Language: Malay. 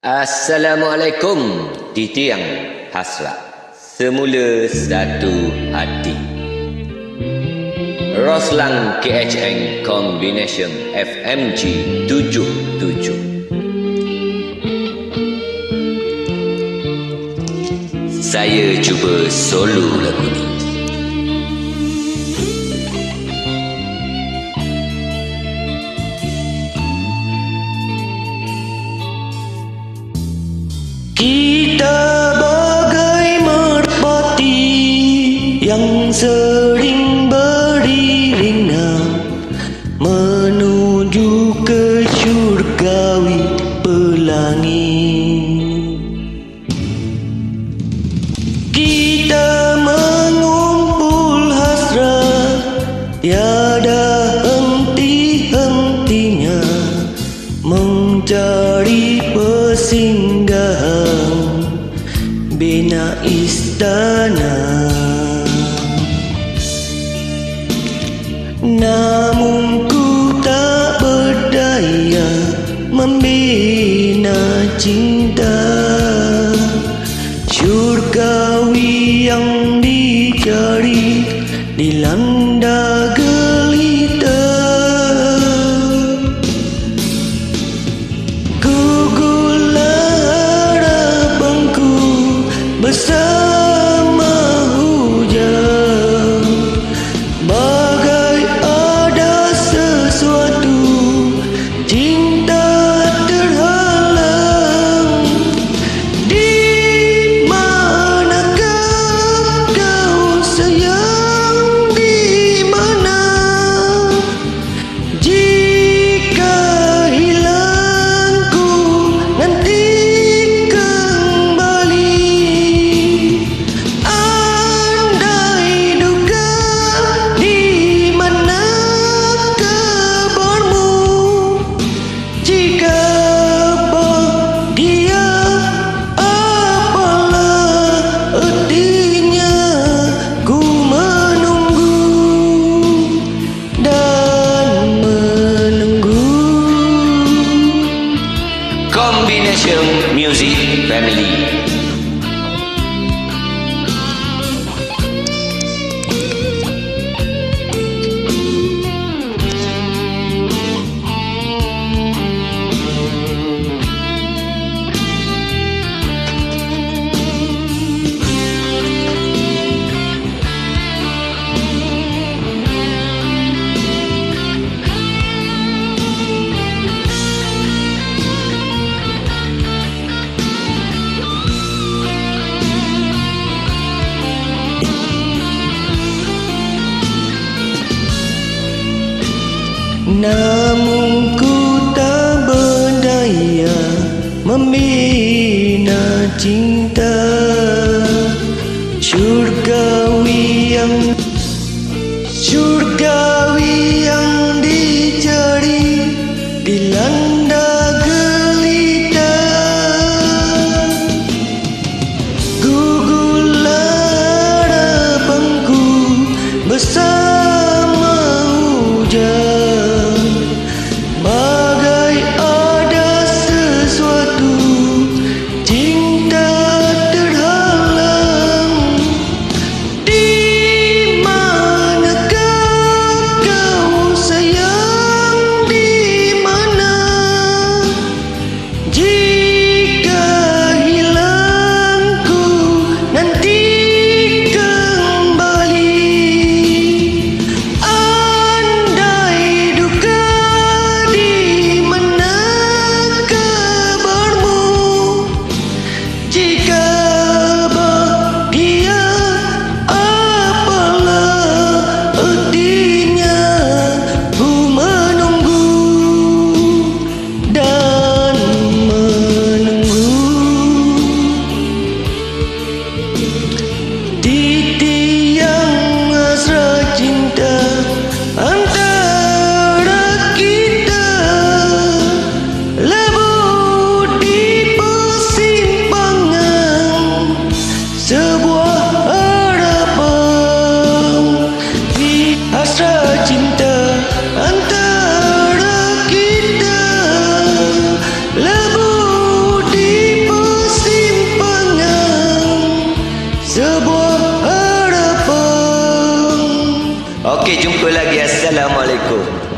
Assalamualaikum di tiang hasrat semula satu hati. Roslang KHN Combination FMG 77. Saya cuba solo lagu ni. Kita bagai merpati yang sering beriringan menuju ke syurgawi pelangi. Kita mengumpul hasrat tiada henti-hentinya mencari persinggahan bina istana. Namun ku tak berdaya membina cinta syurgawi yang dicari dilanda gelita. Bersama hujan bagai ada sesuatu cinta terhalang. Di manakah kau sayang, di mana jika hilangku nanti Combination Music Family. Namun ku tak berdaya membina cinta syurgawi yang dicari dilanda gelita. Gugurlah harapanku bersama hujan bagai ada sesuatu cinta sebuah harapan. Okey, jumpa lagi. Assalamualaikum.